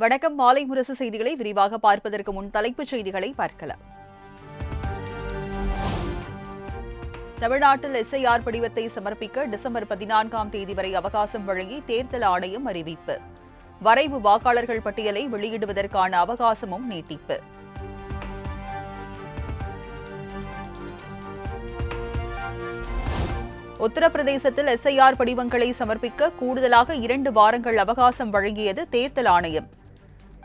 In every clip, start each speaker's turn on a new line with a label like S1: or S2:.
S1: வணக்கம். மாலை முரசு செய்திகளை விரிவாக பார்ப்பதற்கு முன் தலைப்புச் செய்திகளை பார்க்கலாம். தமிழ்நாட்டில் எஸ்ஐஆர் படிவத்தை சமர்ப்பிக்க டிசம்பர் 14ஆம் தேதி வரை அவகாசம் வழங்கி தேர்தல் ஆணையம் அறிவிப்பு. வரைவு வாக்காளர்கள் பட்டியலை வெளியிடுவதற்கான அவகாசமும் நீட்டிப்பு. உத்தரப்பிரதேசத்தில் எஸ்ஐஆர் படிவங்களை சமர்ப்பிக்க கூடுதலாக 2 வாரங்கள் அவகாசம் வழங்கியது தேர்தல் ஆணையம்.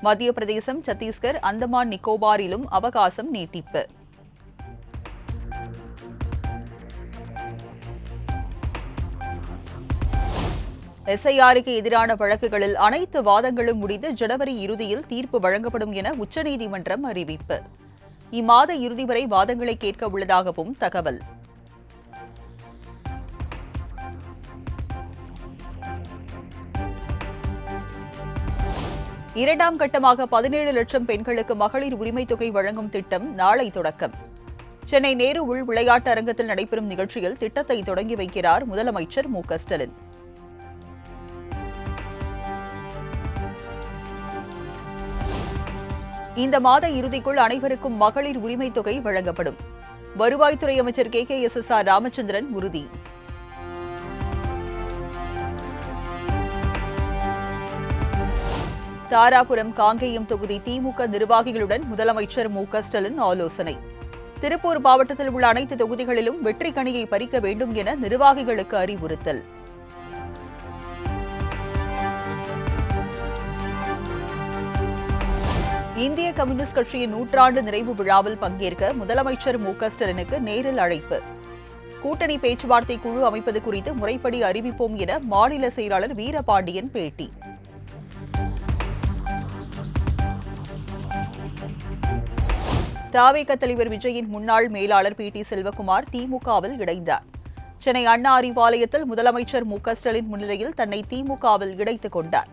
S1: மத்திய பிரதேசம், சத்தீஸ்கர், அந்தமான் நிக்கோபாரிலும் அவகாசம் நீட்டிப்பு. எஸ்ஐஆருக்கு எதிரான வழக்குகளில் அனைத்து வாதங்களும் முடிந்து ஜனவரி இறுதியில் தீர்ப்பு வழங்கப்படும் என உச்சநீதிமன்றம் அறிவிப்பு. இம்மாத இறுதி வரை வாதங்களை கேட்க உள்ளதாகவும் தகவல். இரண்டாம் கட்டமாக 17 லட்சம் பெண்களுக்கு மகளிர் உரிமைத் தொகை வழங்கும் திட்டம் நாளை தொடக்கம். சென்னை நேரு உள் விளையாட்டு அரங்கத்தில் நடைபெறும் நிகழ்ச்சியில் திட்டத்தை தொடங்கி வைக்கிறார் முதலமைச்சர் மு.க.ஸ்டாலின். இந்த மாத இறுதிக்குள் அனைவருக்கும் மகளிர் உரிமைத் தொகை வழங்கப்படும். வருவாய்த்துறை அமைச்சர் KKSSR ராமச்சந்திரன் உறுதி. தாராபுரம், காங்கேயம் தொகுதி திமுக நிர்வாகிகளுடன் முதலமைச்சர் மு.க.ஸ்டாலின் ஆலோசனை. திருப்பூர் மாவட்டத்தில் உள்ள அனைத்து தொகுதிகளிலும் வெற்றி கனியை பறிக்க வேண்டும் என நிர்வாகிகளுக்கு அறிவுறுத்தல். இந்திய கம்யூனிஸ்ட் கட்சியின் 100ஆண்டு நிறைவு விழாவில் பங்கேற்க முதலமைச்சர் மு.க.ஸ்டாலினுக்கு நேரில் அழைப்பு. கூட்டணி பேச்சுவார்த்தை குழு அமைப்பது குறித்து முறைப்படி அறிவிப்போம் என மாநில செயலாளர் வீரபாண்டியன் பேட்டி. தவிக தலைவர் விஜயின் முன்னாள் மேலாளர் PT செல்வகுமார் திமுகவில் இணைந்தார். சென்னை அண்ணா அறிவாலயத்தில் முதலமைச்சர் மு.க.ஸ்டாலின் முன்னிலையில் தன்னை திமுகவில் இணைத்துக் கொண்டார்.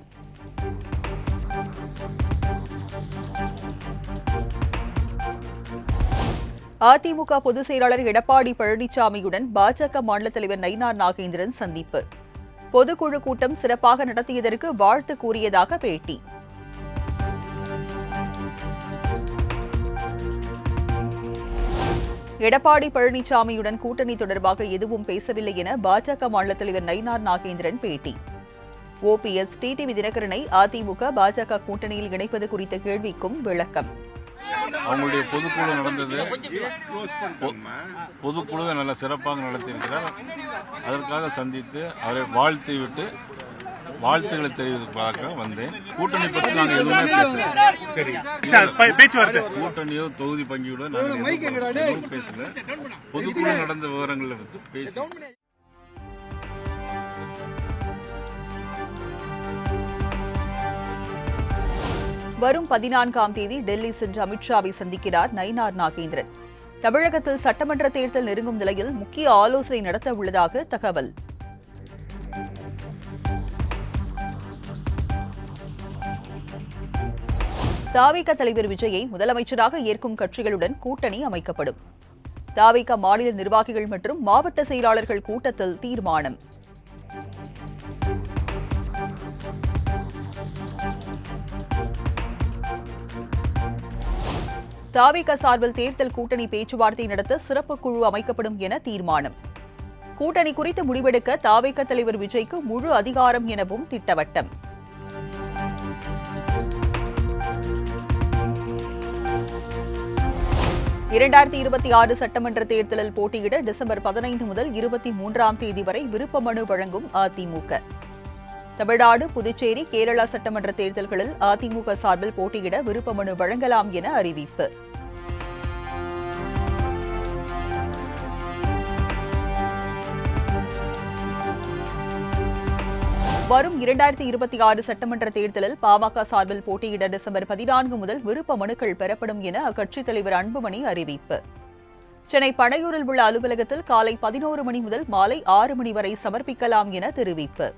S1: அதிமுக பொதுச் செயலாளர் எடப்பாடி பழனிசாமியுடன் பாஜக மாநில தலைவர் நயினார் நாகேந்திரன் சந்திப்பு. பொதுக்குழு கூட்டம் சிறப்பாக நடத்தியதற்கு வாழ்த்து கூறியதாக பேட்டி. எடப்பாடி பழனிசாமியுடன் கூட்டணி தொடர்பாக எதுவும் பேசவில்லை என பாஜக மாநில தலைவர் நயினார் நாகேந்திரன் பேட்டி. OPS, டிடிவி தினகரனை அதிமுக பாஜக கூட்டணியில் இணைப்பது குறித்த கேள்விக்கும் விளக்கம்.
S2: அவங்களுடைய பொதுக்குழு நடந்தது. பொதுக்குழுவை நல்ல சிறப்பாக நடத்தியிருக்கிறார். அதற்காக சந்தித்து அவரை வாழ்த்திவிட்டு வாழ்த்துக்களை தெரிவிப்பதற்காக வந்தேன். கூட்டணி பற்றி நாங்கள் எதுவுமே பேசல. கூட்டணியோ தொகுதி பங்கியோட நாங்கள் எதுவும் பேசல. பொதுக்குழு நடந்த விவரங்களை பற்றி பேச.
S1: வரும் 14ஆம் தேதி டெல்லி சென்று அமித்ஷாவை சந்திக்கிறார் நயினார் நாகேந்திரன். தமிழகத்தில் சட்டமன்ற தேர்தல் நெருங்கும் நிலையில் முக்கிய ஆலோசனை நடத்த உள்ளதாக தகவல். தவிக தலைவர் விஜயை முதலமைச்சராக ஏற்கும் கட்சிகளுடன் கூட்டணி அமைக்கப்படும். தவிக மாநில நிர்வாகிகள் மற்றும் மாவட்ட செயலாளர்கள் கூட்டத்தில் தீர்மானம். தவிக சார்பில் தேர்தல் கூட்டணி பேச்சுவார்த்தை நடத்த சிறப்பு குழு அமைக்கப்படும் என தீர்மானம். கூட்டணி குறித்து முடிவெடுக்க தவிக தலைவர் விஜய்க்கு முழு அதிகாரம் எனவும் திட்டவட்டம். இரண்டாயிரத்தி 26 சட்டமன்ற தேர்தலில் போட்டியிட டிசம்பர் 15 முதல் 23ஆம் தேதி வரை விருப்ப மனு வழங்கும் அதிமுக. தமிழ்நாடு, புதுச்சேரி, கேரளா சட்டமன்ற தேர்தல்களில் அதிமுக சார்பில் போட்டியிட விருப்ப மனு வழங்கலாம் என அறிவிப்பு. வரும் 2026 சட்டமன்ற தேர்தலில் பாமக சார்பில் போட்டியிட டிசம்பர் 14 முதல் விருப்ப மனுக்கள் பெறப்படும் என அக்கட்சித் தலைவர் அன்புமணி அறிவிப்பு. சென்னை பனையூரில் உள்ள அலுவலகத்தில் காலை 11 மணி முதல் மாலை 6 மணி வரை சமர்ப்பிக்கலாம் என தெரிவிப்பு.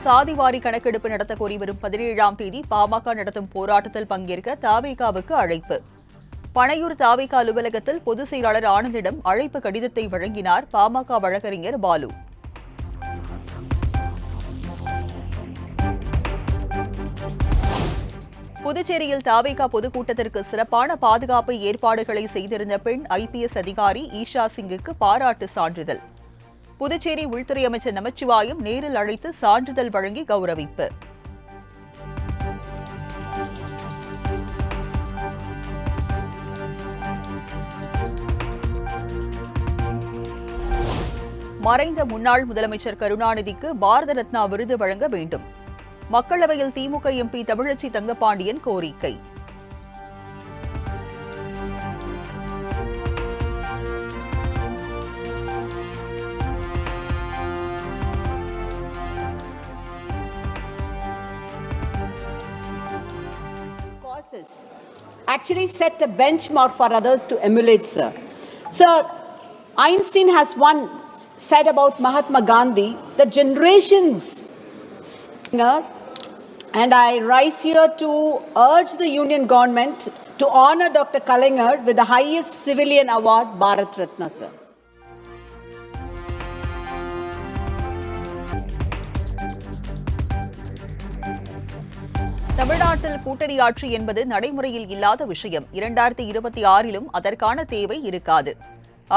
S1: சாதிவாரி கணக்கெடுப்பு நடத்த கோரி வரும் 17ஆம் தேதி பாமக நடத்தும் போராட்டத்தில் பங்கேற்க தவிகவுக்கு அழைப்பு. பனையூர் தாவேகா அலுவலகத்தில் பொதுச் செயலாளர் ஆனந்திடம் அழைப்பு கடிதத்தை வழங்கினார் பாமக வழக்கறிஞர் பாலு. புதுச்சேரியில் தாவேகா பொதுக்கூட்டத்திற்கு சிறப்பான பாதுகாப்பு ஏற்பாடுகளை செய்திருந்த பெண் IPS அதிகாரி ஈஷா சிங்குக்கு பாராட்டு சான்றிதழ். புதுச்சேரி உள்துறை அமைச்சர் நமச்சிவாயம் நேரில் அழைத்து சான்றிதழ் வழங்கி கௌரவிப்பு. மறைந்த முன்னாள் முதலமைச்சர் கருணாநிதிக்கு பாரத ரத்னா விருது வழங்க வேண்டும். மக்களவையில் திமுக MP தமிழச்சி தங்கபாண்டியன் கோரிக்கை.
S3: Actually set a benchmark for others to emulate, sir. Sir, Einstein has once said about Mahatma Gandhi that generations, and I rise here to urge the Union government to honor Dr. Kalaignar with the highest civilian award, Bharat Ratna, sir.
S1: தமிழ்நாட்டில் கூட்டணி ஆட்சி என்பது நடைமுறையில் இல்லாத விஷயம். 2026லும் அதற்கான தேவை இருக்காது.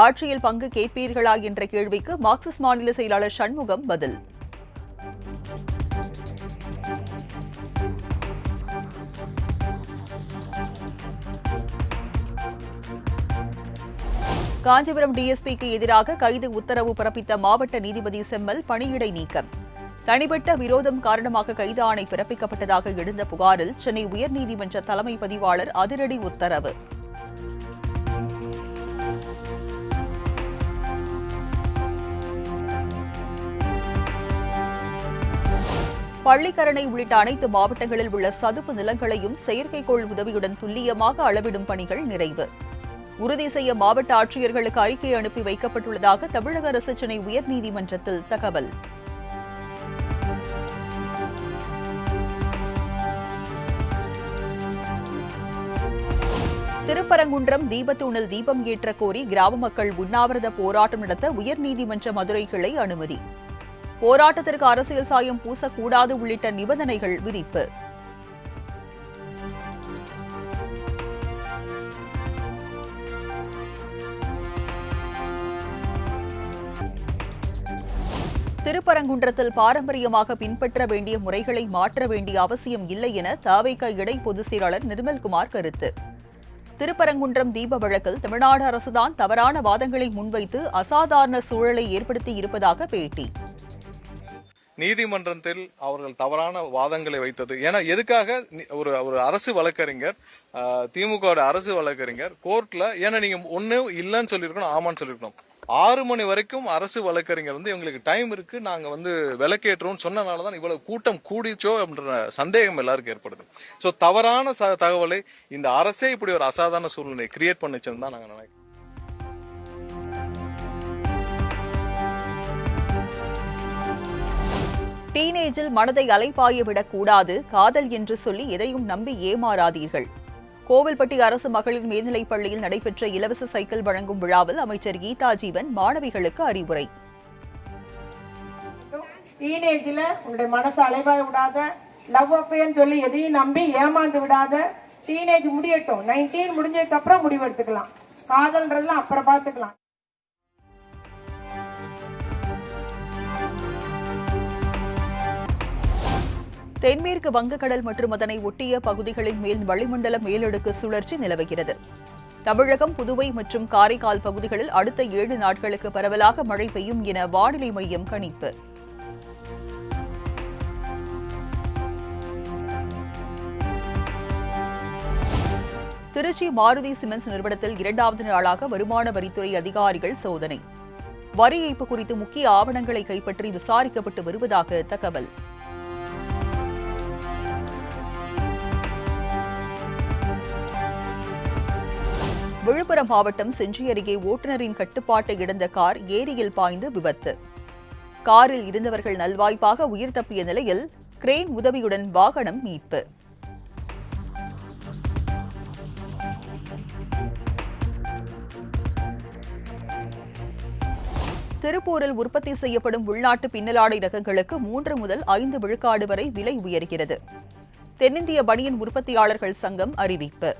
S1: ஆட்சியில் பங்கு கேட்பீர்களா என்ற கேள்விக்கு மார்க்சிஸ்ட் மாநில செயலாளர் சண்முகம் பதில். காஞ்சிபுரம் DSPக்கு எதிராக கைது உத்தரவு பிறப்பித்த மாவட்ட நீதிபதி செம்மல் பணியிடை நீக்கம். தனிப்பட்ட விரோதம் காரணமாக கைது ஆணை பிறப்பிக்கப்பட்டதாக எழுந்த புகாரில் சென்னை உயர்நீதிமன்ற தலைமை பதிவாளர் அதிரடி உத்தரவு. பள்ளிக்கரணை உள்ளிட்ட அனைத்து மாவட்டங்களில் உள்ள சதுப்பு நிலங்களையும் செயற்கைக்கோள் உதவியுடன் துல்லியமாக அளவிடும் பணிகள் நிறைவு. உறுதி செய்ய மாவட்ட ஆட்சியர்களுக்கு அறிக்கை அனுப்பி வைக்கப்பட்டுள்ளதாக தமிழக அரசு சென்னை உயர்நீதிமன்றத்தில் தகவல். திருப்பரங்குன்றம் தீபத்தூணில் தீபம் ஏற்ற கோரி கிராம மக்கள் உண்ணாவிரத போராட்டம் நடத்த உயர்நீதிமன்ற மதுரை கிளை அனுமதி. போராட்டத்திற்கு அரசியல் சாயம் பூசக்கூடாது உள்ளிட்ட நிபந்தனைகள் விதிப்பு. திருப்பரங்குன்றத்தில் பாரம்பரியமாக பின்பற்ற வேண்டிய முறைகளை மாற்ற வேண்டிய அவசியம் இல்லை என தவிக இடை பொதுச் செயலாளர் நிர்மல்குமார் கருத்து. திருப்பரங்குன்றம் தீப வழக்கில் தமிழ்நாடு அரசுதான் தவறான வாதங்களை முன்வைத்து அசாதாரண சூழலை ஏற்படுத்தி இருப்பதாக பேட்டி.
S4: நீதிமன்றத்தில் அவர்கள் தவறான வாதங்களை வைத்தது ஏன்னா எதுக்காக ஒரு அரசு வழக்கறிஞர் திமுக அரசு வழக்கறிஞர் கோர்ட்ல ஏன்னா நீங்க ஒண்ணு இல்லன்னு சொல்லிருக்கணும் ஆமான்னு சொல்லிருக்கணும் 6 மணி வரைக்கும் அரசு வழக்கறிஞர் எங்களுக்கு டைம் இருக்கு நாங்க விளக்கேற்றோம் சொன்னனாலதான் இவ்வளவு கூட்டம் கூடிச்சோ என்ற சந்தேகம் எல்லாருக்கும் ஏற்படுது. சோ தவறான தகவலை இந்த அரசே இப்படி ஒரு அசாதாரண சூழ்நிலை கிரியேட் பண்ணிச்சுன்னு தான் நாங்க நினைக்கிறோம்.
S1: டீனேஜில் மனதை அலைபாய விடக்கூடாது. காதல் என்று சொல்லி எதையும் நம்பி ஏமாறாதீர்கள். கோவில்பட்டி அரசு மகளிர் மேல்நிலைப் பள்ளியில் நடைபெற்ற இலவச சைக்கிள் வழங்கும் விழாவில் அமைச்சர் கீதா ஜீவன் மாணவிகளுக்கு அறிவுரை.
S5: டீனேஜ்ல உங்களுடைய மனசை அலைபாய விடாத, லவ் அஃபேர்னு சொல்லி எதையும் நம்பி ஏமாந்து விடாத. டீனேஜ் முடியட்டும், 19 முடிஞ்சதுக்கு அப்புறம் முடிவு எடுத்துக்கலாம். காதல்ன்றதுலாம் அப்புறம் பார்த்துக்கலாம்.
S1: தென்மேற்கு வங்கக்கடல் மற்றும் அதனை ஒட்டிய பகுதிகளின் மேல் வளிமண்டல மேலடுக்கு சுழற்சி நிலவுகிறது. தமிழகம், புதுவை மற்றும் காரைக்கால் பகுதிகளில் அடுத்த 7 நாட்களுக்கு பரவலாக மழை பெய்யும் என வானிலை மையம் கணிப்பு. திருச்சி மாருதி சிமெண்ட்ஸ் நிறுவனத்தில் 2வது நாளாக வருமான வரித்துறை அதிகாரிகள் சோதனை. வரி ஏய்ப்பு குறித்து முக்கிய ஆவணங்களை கைப்பற்றி விசாரிக்கப்பட்டு வருவதாக தகவல். விழுப்புரம் மாவட்டம் செஞ்சி அருகே ஓட்டுநரின் கட்டுப்பாட்டை இழந்த கார் ஏரியில் பாய்ந்து விபத்து. காரில் இருந்தவர்கள் நல்வாய்ப்பாக உயிர் தப்பிய நிலையில் கிரேன் உதவியுடன் வாகனம் மீட்பு. திருப்பூரில் உற்பத்தி செய்யப்படும் உள்நாட்டு பின்னலாடை ரகங்களுக்கு 3 முதல் 5 விழுக்காடு வரை விலை உயர்கிறது. தென்னிந்திய பனியன் உற்பத்தியாளர்கள் சங்கம் அறிவிப்பு.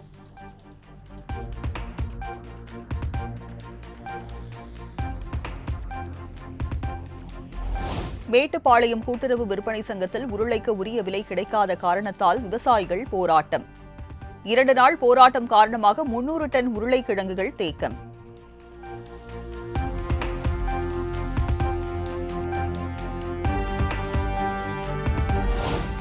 S1: மேட்டுப்பாளையம் கூட்டுறவு விற்பனை சங்கத்தில் உருளைக்கு உரிய விலை கிடைக்காத காரணத்தால் விவசாயிகள் போராட்டம். 2 நாள் போராட்டம் காரணமாக 300 டன் உருளைக்கிழங்குகள் தேக்கம்.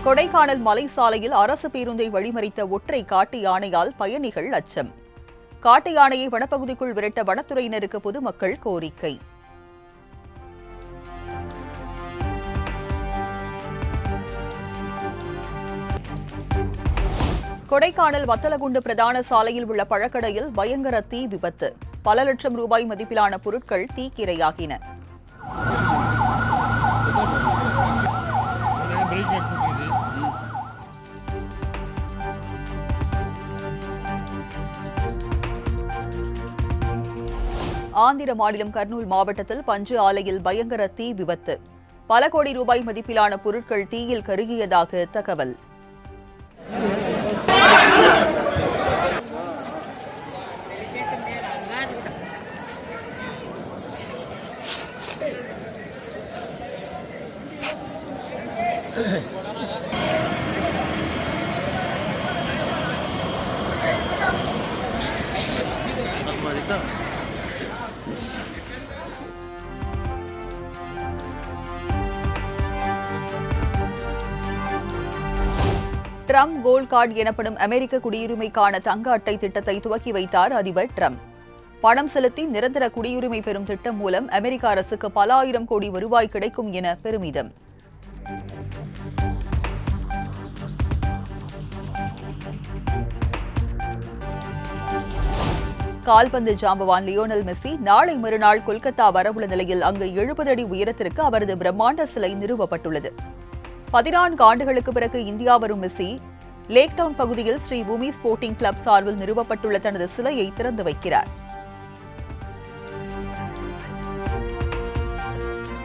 S1: கொடைக்கானல் மலை சாலையில் அரசு பேருந்தை வழிமறித்த ஒற்றை காட்டு யானையால் பயணிகள் அச்சம். காட்டு யானையை வனப்பகுதிக்குள் விரட்ட வனத்துறையினருக்கு பொதுமக்கள் கோரிக்கை. கொடைக்கானல் வத்தலகுண்டு பிரதான சாலையில் உள்ள பழக்கடையில் பயங்கர தீ விபத்து. பல லட்சம் ரூபாய் மதிப்பிலான பொருட்கள் தீக்கிரையாகின. ஆந்திர மாநிலம் கர்னூல் மாவட்டத்தில் பஞ்சு ஆலையில் பயங்கர தீ விபத்து. பல கோடி ரூபாய் மதிப்பிலான பொருட்கள் தீயில் கருகியதாக தகவல். ட்ரம்ப் கோல்ட் கார்டு எனப்படும் அமெரிக்க குடியுரிமைக்கான தங்க அட்டை திட்டத்தை துவக்கி வைத்தார் அதிபர் ட்ரம்ப். பணம் செலுத்தி நிரந்தர குடியுரிமை பெறும் திட்டம் மூலம் அமெரிக்க அரசுக்கு பல ஆயிரம் கோடி வருவாய் கிடைக்கும் என பெருமிதம். கால்பந்து ஜாம்பவான் லியோனல் மெஸ்ஸி நாளை மறுநாள் கொல்கத்தா வரவுள்ள நிலையில் அங்கு 70 அடி உயரத்திற்கு அவரது பிரம்மாண்ட சிலை நிறுவப்பட்டுள்ளது. 14 ஆண்டுகளுக்கு பிறகு இந்தியா வரும் மெஸ்ஸி லேக் டவுன் பகுதியில் ஸ்ரீ பூமி ஸ்போர்ட்டிங் கிளப் சார்பில் நிறுவப்பட்டுள்ள தனது சிலையை திறந்து வைக்கிறார்.